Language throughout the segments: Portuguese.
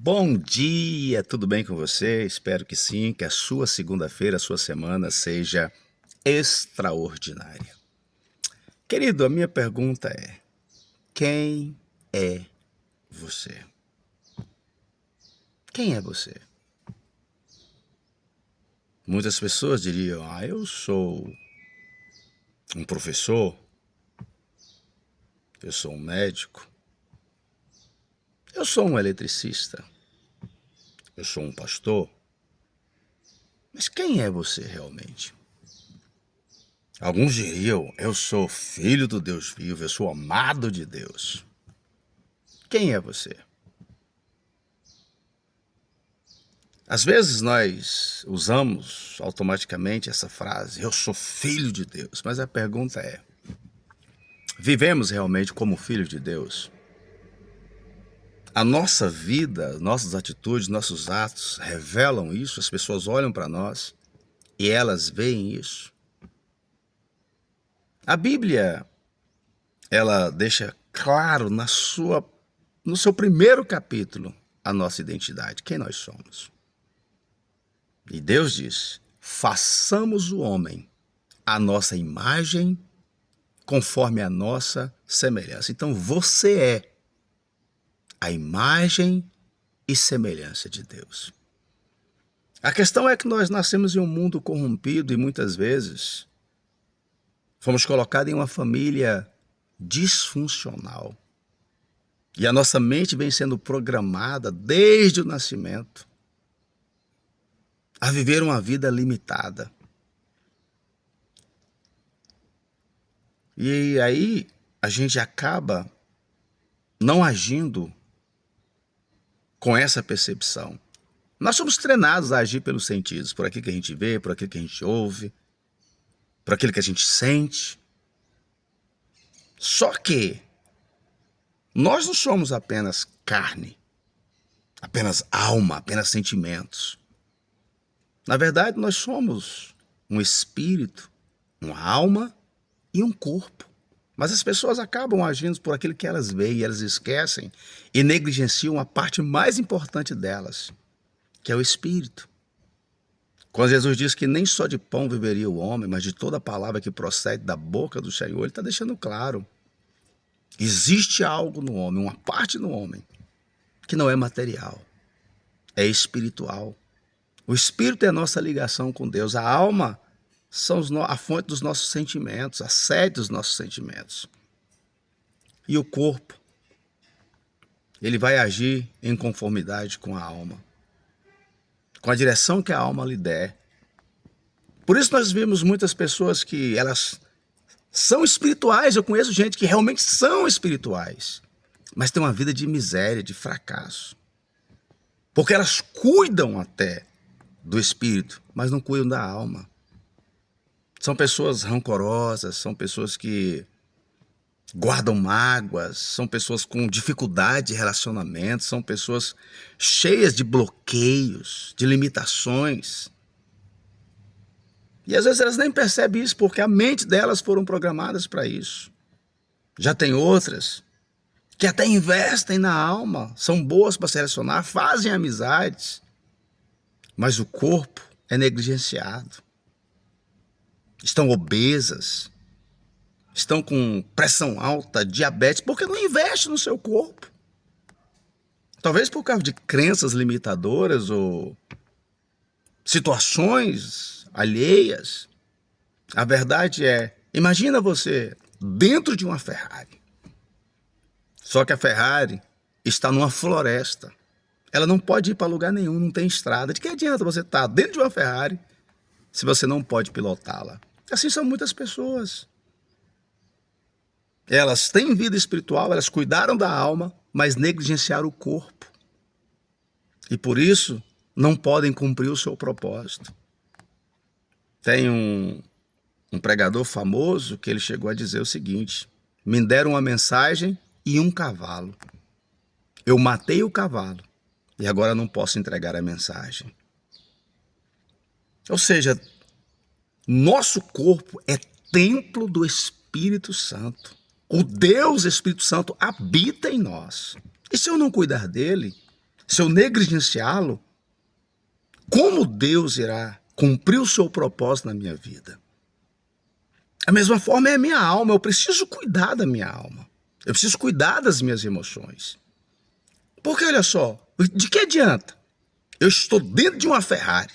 Bom dia, tudo bem com você? Espero que sim, que a sua segunda-feira, a sua semana seja extraordinária. Querido, a minha pergunta é: quem é você? Quem é você? Muitas pessoas diriam: eu sou um professor, eu sou um médico, eu sou um eletricista, eu sou um pastor. Mas quem é você realmente? Alguns diriam: eu sou filho do Deus vivo, eu sou amado de Deus. Quem é você? Às vezes nós usamos automaticamente essa frase: eu sou filho de Deus. Mas a pergunta é: vivemos realmente como filho de Deus? A nossa vida, nossas atitudes, nossos atos revelam isso? As pessoas olham para nós e elas veem isso? A Bíblia, ela deixa claro no seu primeiro capítulo a nossa identidade, quem nós somos. E Deus diz: façamos o homem à nossa imagem, conforme a nossa semelhança. Então você é a imagem e semelhança de Deus. A questão é que nós nascemos em um mundo corrompido e muitas vezes fomos colocados em uma família disfuncional. E a nossa mente vem sendo programada desde o nascimento a viver uma vida limitada. E aí a gente acaba não agindo com essa percepção. Nós somos treinados a agir pelos sentidos, por aquilo que a gente vê, por aquilo que a gente ouve, por aquilo que a gente sente. Só que nós não somos apenas carne, apenas alma, apenas sentimentos. Na verdade, nós somos um espírito, uma alma e um corpo. Mas as pessoas acabam agindo por aquilo que elas veem e elas esquecem e negligenciam a parte mais importante delas, que é o espírito. Quando Jesus diz que nem só de pão viveria o homem, mas de toda palavra que procede da boca do Senhor, ele está deixando claro: existe algo no homem, uma parte no homem, que não é material, é espiritual. O espírito é a nossa ligação com Deus, a alma são a fonte dos nossos sentimentos, a sede dos nossos sentimentos. E o corpo, ele vai agir em conformidade com a alma, com a direção que a alma lhe der. Por isso nós vemos muitas pessoas que elas são espirituais. Eu conheço gente que realmente são espirituais, mas tem uma vida de miséria, de fracasso. Porque elas cuidam até do espírito, mas não cuidam da alma. São pessoas rancorosas, são pessoas que guardam mágoas, são pessoas com dificuldade de relacionamento, são pessoas cheias de bloqueios, de limitações. E às vezes elas nem percebem isso, porque a mente delas foram programadas para isso. Já tem outras que até investem na alma, são boas para se relacionar, fazem amizades, mas o corpo é negligenciado. Estão obesas, estão com pressão alta, diabetes, porque não investe no seu corpo. Talvez por causa de crenças limitadoras ou situações alheias. A verdade é, imagina você dentro de uma Ferrari. Só que a Ferrari está numa floresta. Ela não pode ir para lugar nenhum, não tem estrada. De que adianta você estar dentro de uma Ferrari se você não pode pilotá-la? Assim são muitas pessoas. Elas têm vida espiritual, elas cuidaram da alma, mas negligenciaram o corpo. E por isso não podem cumprir o seu propósito. Tem um pregador famoso que ele chegou a dizer o seguinte: me deram uma mensagem e um cavalo. Eu matei o cavalo e agora não posso entregar a mensagem. Ou seja, nosso corpo é templo do Espírito Santo. O Deus Espírito Santo habita em nós. E se eu não cuidar dele, Se eu negligenciá-lo, como Deus irá cumprir o seu propósito na minha vida? A mesma forma é a minha alma. Eu preciso cuidar da minha alma. Eu preciso cuidar das minhas emoções. Porque olha só, de que adianta? Eu estou dentro de uma Ferrari,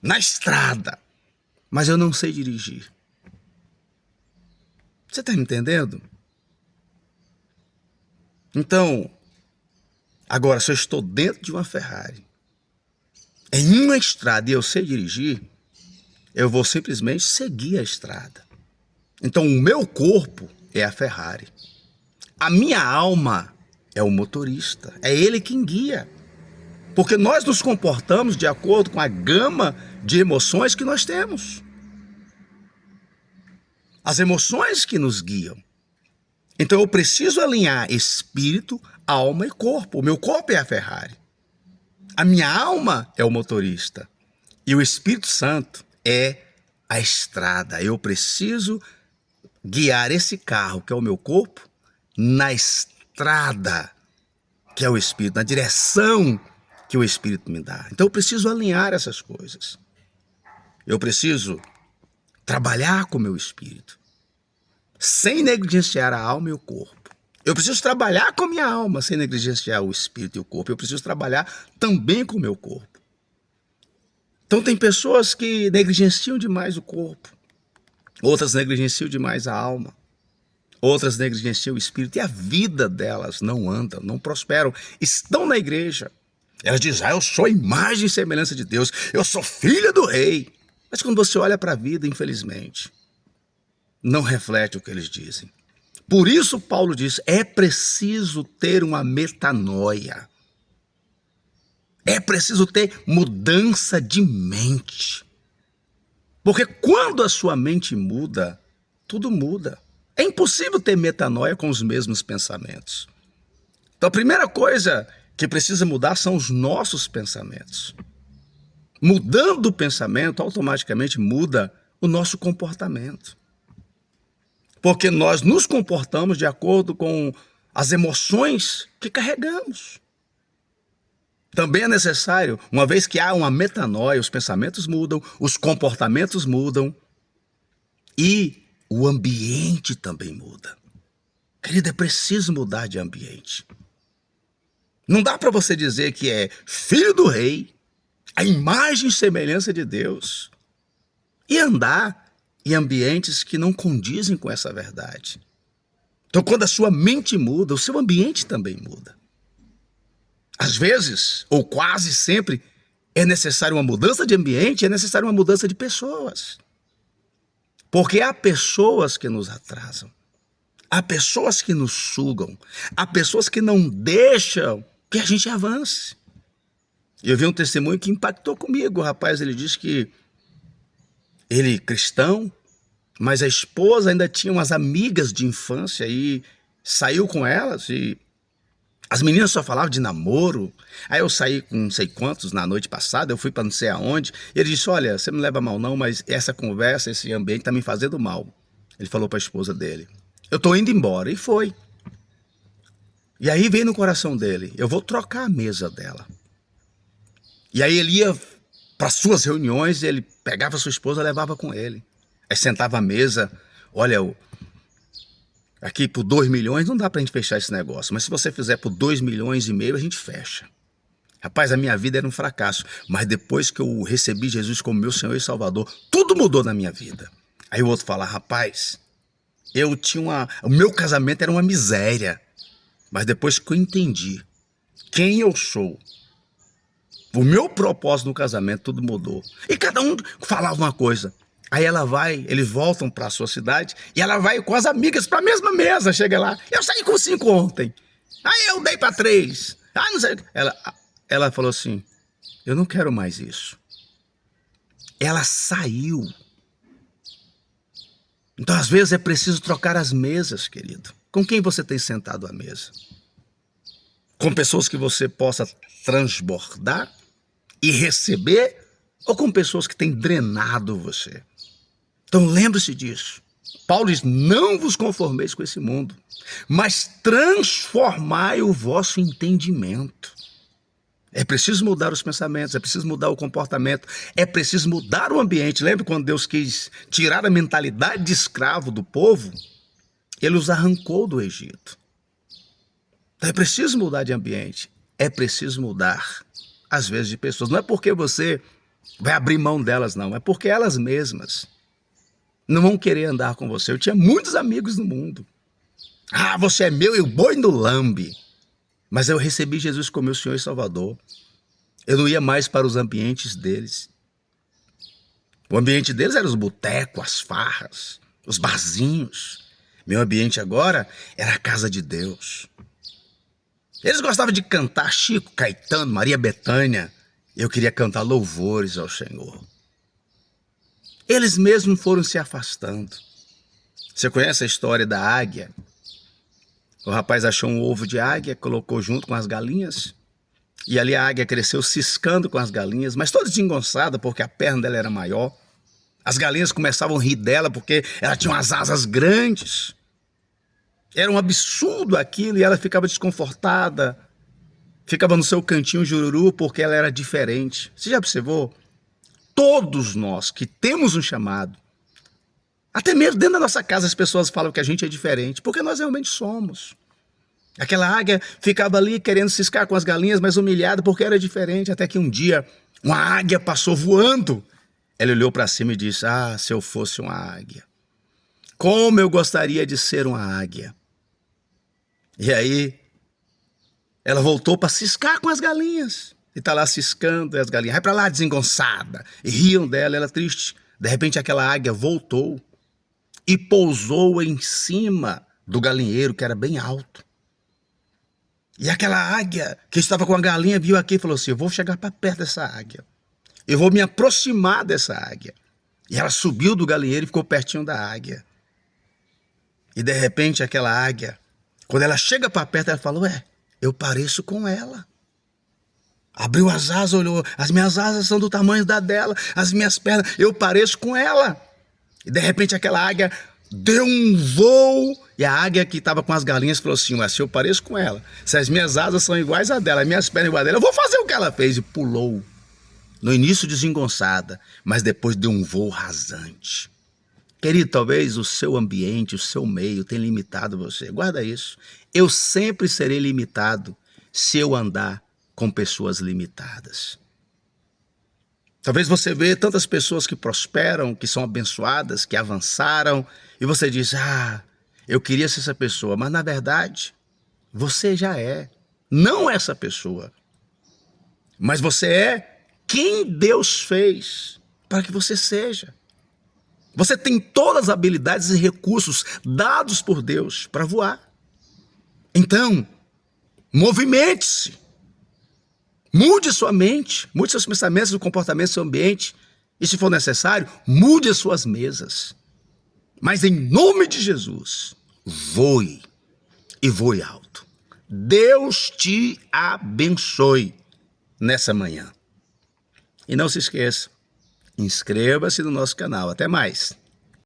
na estrada, mas eu não sei dirigir. Você está me entendendo? Então, agora, se eu estou dentro de uma Ferrari, em uma estrada e eu sei dirigir, eu vou simplesmente seguir a estrada. Então, o meu corpo é a Ferrari. A minha alma é o motorista. É ele quem guia. Porque nós nos comportamos de acordo com a gama de emoções que nós temos. As emoções que nos guiam. Então eu preciso alinhar espírito, alma e corpo. O meu corpo é a Ferrari. A minha alma é o motorista. E o Espírito Santo é a estrada. Eu preciso guiar esse carro, que é o meu corpo, na estrada, que é o Espírito, na direção que o Espírito me dá. Então eu preciso alinhar essas coisas. Eu preciso trabalhar com o meu espírito, sem negligenciar a alma e o corpo. Eu preciso trabalhar com a minha alma, sem negligenciar o espírito e o corpo. Eu preciso trabalhar também com o meu corpo. Então tem pessoas que negligenciam demais o corpo, outras negligenciam demais a alma, outras negligenciam o espírito, e a vida delas não anda, não prosperam. Estão na igreja, elas dizem, eu sou a imagem e semelhança de Deus, eu sou filha do rei. Mas quando você olha para a vida, infelizmente, não reflete o que eles dizem. Por isso Paulo diz, é preciso ter uma metanoia. É preciso ter mudança de mente. Porque quando a sua mente muda, tudo muda. É impossível ter metanoia com os mesmos pensamentos. Então a primeira coisa que precisa mudar são os nossos pensamentos. Mudando o pensamento, automaticamente muda o nosso comportamento. Porque nós nos comportamos de acordo com as emoções que carregamos. Também é necessário, uma vez que há uma metanoia, os pensamentos mudam, os comportamentos mudam e o ambiente também muda. Querido, é preciso mudar de ambiente. Não dá para você dizer que é filho do rei, a imagem e semelhança de Deus, e andar em ambientes que não condizem com essa verdade. Então, quando a sua mente muda, o seu ambiente também muda. Às vezes, ou quase sempre, é necessário uma mudança de ambiente, é necessário uma mudança de pessoas. Porque há pessoas que nos atrasam, há pessoas que nos sugam, há pessoas que não deixam que a gente avance. Eu vi um testemunho que impactou comigo. O rapaz, ele disse que ele, cristão, mas a esposa ainda tinha umas amigas de infância e saiu com elas e as meninas só falavam de namoro. Aí eu saí com não sei quantos na noite passada, eu fui para não sei aonde. E ele disse, olha, você não leva mal não, mas essa conversa, esse ambiente tá me fazendo mal. Ele falou para a esposa dele, eu tô indo embora. E foi. E aí veio no coração dele, eu vou trocar a mesa dela. E aí ele ia para suas reuniões, ele pegava sua esposa e levava com ele. Aí sentava à mesa, olha, aqui por 2 milhões não dá pra gente fechar esse negócio, mas se você fizer por 2,5 milhões a gente fecha. Rapaz, a minha vida era um fracasso, mas depois que eu recebi Jesus como meu Senhor e Salvador, tudo mudou na minha vida. Aí o outro fala, rapaz, o meu casamento era uma miséria, mas depois que eu entendi quem eu sou, o meu propósito no casamento, tudo mudou. E cada um falava uma coisa. Aí eles voltam para a sua cidade e ela vai com as amigas para a mesma mesa. Chega lá, eu saí com 5 ontem. Aí eu dei para 3. Não sei. Ela falou assim, eu não quero mais isso. Ela saiu. Então às vezes é preciso trocar as mesas, querido. Com quem você tem sentado à mesa? Com pessoas que você possa transbordar e receber, ou com pessoas que têm drenado você? Então lembre-se disso. Paulo diz, não vos conformeis com esse mundo, mas transformai o vosso entendimento. É preciso mudar os pensamentos, é preciso mudar o comportamento, é preciso mudar o ambiente. Lembra quando Deus quis tirar a mentalidade de escravo do povo? Ele os arrancou do Egito. Então é preciso mudar de ambiente, é preciso mudar, às vezes, de pessoas. Não é porque você vai abrir mão delas, não, é porque elas mesmas não vão querer andar com você. Eu tinha muitos amigos no mundo. Ah, você é meu e o boi no lambe. Mas eu recebi Jesus como meu Senhor e Salvador. Eu não ia mais para os ambientes deles. O ambiente deles eram os botecos, as farras, os barzinhos. Meu ambiente agora era a casa de Deus. Eles gostavam de cantar Chico, Caetano, Maria Bethânia. Eu queria cantar louvores ao Senhor. Eles mesmos foram se afastando. Você conhece a história da águia? O rapaz achou um ovo de águia, colocou junto com as galinhas, e ali a águia cresceu ciscando com as galinhas, mas toda desengonçada porque a perna dela era maior. As galinhas começavam a rir dela porque ela tinha umas asas grandes. Era um absurdo aquilo e ela ficava desconfortada, ficava no seu cantinho jururu porque ela era diferente. Você já observou? Todos nós que temos um chamado, até mesmo dentro da nossa casa as pessoas falam que a gente é diferente, porque nós realmente somos. Aquela águia ficava ali querendo ciscar com as galinhas, mas humilhada porque era diferente, até que um dia uma águia passou voando. Ela olhou para cima e disse, ah, se eu fosse uma águia, como eu gostaria de ser uma águia. E aí ela voltou para ciscar com as galinhas. E está lá ciscando, e as galinhas, vai para lá desengonçada. E riam dela, ela triste. De repente aquela águia voltou e pousou em cima do galinheiro, que era bem alto. E aquela águia que estava com a galinha viu aqui e falou assim, eu vou chegar para perto dessa águia. Eu vou me aproximar dessa águia. E ela subiu do galinheiro e ficou pertinho da águia. E de repente aquela águia, quando ela chega para perto, ela fala, ué, eu pareço com ela. Abriu as asas, olhou, as minhas asas são do tamanho da dela, as minhas pernas, eu pareço com ela. E de repente aquela águia deu um voo, e a águia que estava com as galinhas falou assim, mas se eu pareço com ela, se as minhas asas são iguais a dela, as minhas pernas iguais a dela, eu vou fazer o que ela fez. E pulou, no início desengonçada, mas depois deu um voo rasante. Querido, talvez o seu ambiente, o seu meio tenha limitado você. Guarda isso. Eu sempre serei limitado se eu andar com pessoas limitadas. Talvez você vê tantas pessoas que prosperam, que são abençoadas, que avançaram, e você diz, ah, eu queria ser essa pessoa, mas na verdade, você já é. Não essa pessoa, mas você é quem Deus fez para que você seja. Você tem todas as habilidades e recursos dados por Deus para voar. Então, movimente-se. Mude sua mente, mude seus pensamentos, o comportamento, seu ambiente. E se for necessário, mude as suas mesas. Mas em nome de Jesus, voe e voe alto. Deus te abençoe nessa manhã. E não se esqueça, inscreva-se no nosso canal. Até mais.